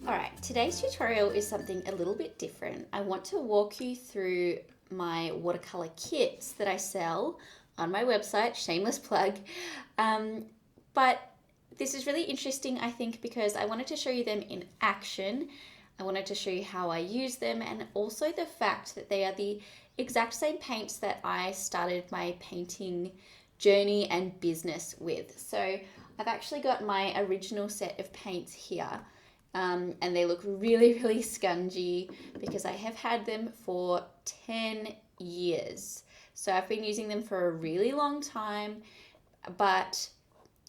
Alright, today's tutorial is something a little bit different. I want to walk you through my watercolor kits that I sell on my website, shameless plug. But this is really interesting, I think, because I wanted to show you them in action. I wanted to show you how I use them, and also the fact that they are the exact same paints that I started my painting journey and business with. So I've actually got my original set of paints here. And they look really, really scungy because I have had them for 10 years. So I've been using them for a really long time, but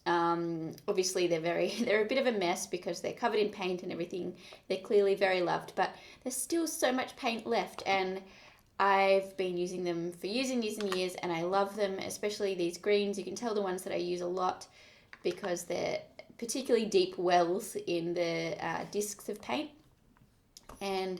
obviously they're a bit of a mess because they're covered in paint and everything. They're clearly very loved, but there's still so much paint left, and I've been using them for years and years and years, and I love them, especially these greens. You can tell the ones that I use a lot because they're particularly deep wells in the discs of paint, and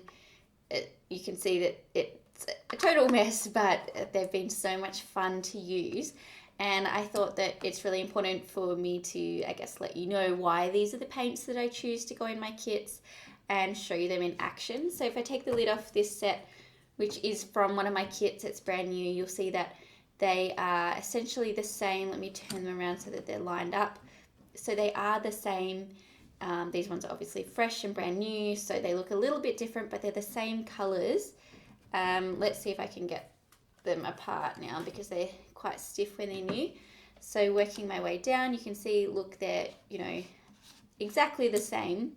you can see that it's a total mess, but they've been so much fun to use. And I thought that it's really important for me to, I guess, let you know why these are the paints that I choose to go in my kits and show you them in action. So if I take the lid off this set, which is from one of my kits, it's brand new, you'll see that they are essentially the same. Let me turn them around so that they're lined up. So they are the same. These ones are obviously fresh and brand new, so they look a little bit different, but they're the same colors. Let's see if I can get them apart now because they're quite stiff when they're new. So working my way down, you can see, look, they're, exactly the same.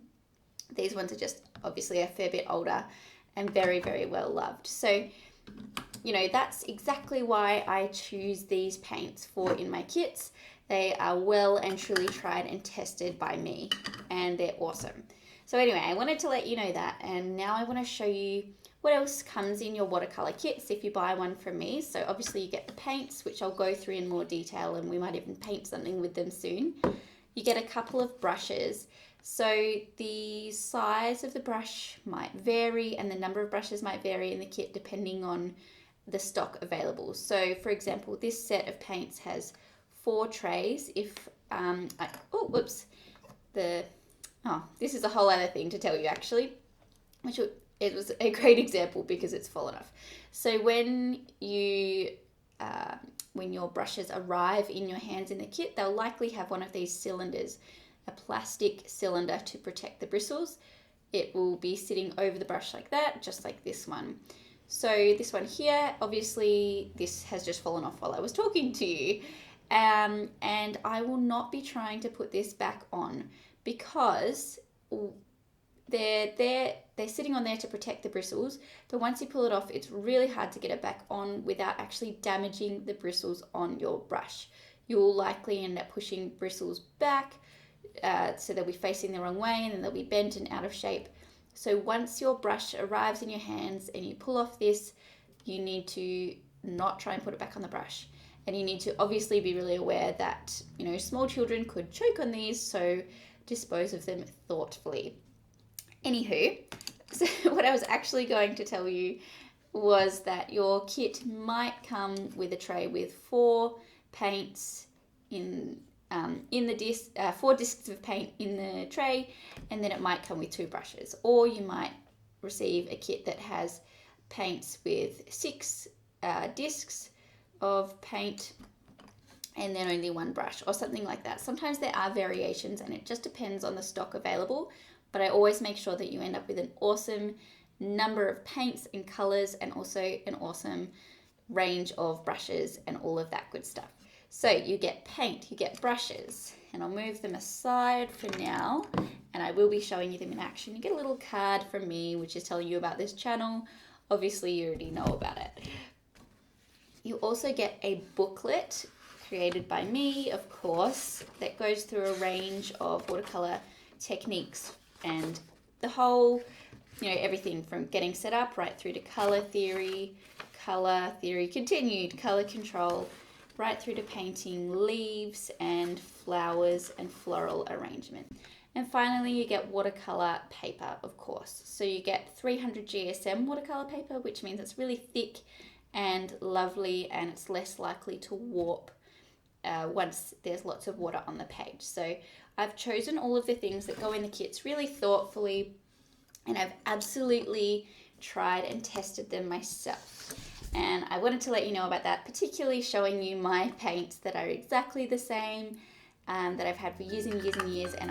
These ones are just obviously a fair bit older and very, very well loved. So, that's exactly why I choose these paints for in my kits. They are well and truly tried and tested by me, and they're awesome. So anyway, I wanted to let you know that, and now I want to show you what else comes in your watercolor kits if you buy one from me. So obviously you get the paints, which I'll go through in more detail, and we might even paint something with them soon. You get a couple of brushes. So the size of the brush might vary, and the number of brushes might vary in the kit depending on the stock available. So for example, this set of paints has 4 trays. If this is a whole other thing to tell you actually, it was a great example because it's fallen off. So when your brushes arrive in your hands in the kit, they'll likely have one of these cylinders, a plastic cylinder to protect the bristles. It will be sitting over the brush like that, just like this one. So this one here, obviously this has just fallen off while I was talking to you. And I will not be trying to put this back on because they're sitting on there to protect the bristles, but once you pull it off, it's really hard to get it back on without actually damaging the bristles on your brush. You'll likely end up pushing bristles back, so they'll be facing the wrong way, and then they'll be bent and out of shape. So once your brush arrives in your hands and you pull off this, you need to not try and put it back on the brush. And you need to obviously be really aware that, small children could choke on these, so dispose of them thoughtfully. Anywho, so what I was actually going to tell you was that your kit might come with a tray with 4 paints in the disc, 4 discs of paint in the tray, and then it might come with 2 brushes. Or you might receive a kit that has paints with 6 discs of paint and then only 1 brush or something like that. Sometimes there are variations, and it just depends on the stock available, but I always make sure that you end up with an awesome number of paints and colors, and also an awesome range of brushes and all of that good stuff. So you get paint, you get brushes, and I'll move them aside for now, and I will be showing you them in action. You get a little card from me which is telling you about this channel. Obviously you already know about it. You also get a booklet created by me, of course, that goes through a range of watercolor techniques and the whole, everything from getting set up right through to color theory continued, color control, right through to painting leaves and flowers and floral arrangement. And finally, you get watercolor paper, of course. So you get 300 GSM watercolor paper, which means it's really thick and lovely, and it's less likely to warp once there's lots of water on the page. So I've chosen all of the things that go in the kits really thoughtfully and I've absolutely tried and tested them myself. And I wanted to let you know about that, particularly showing you my paints that are exactly the same, that I've had for years and years and years, and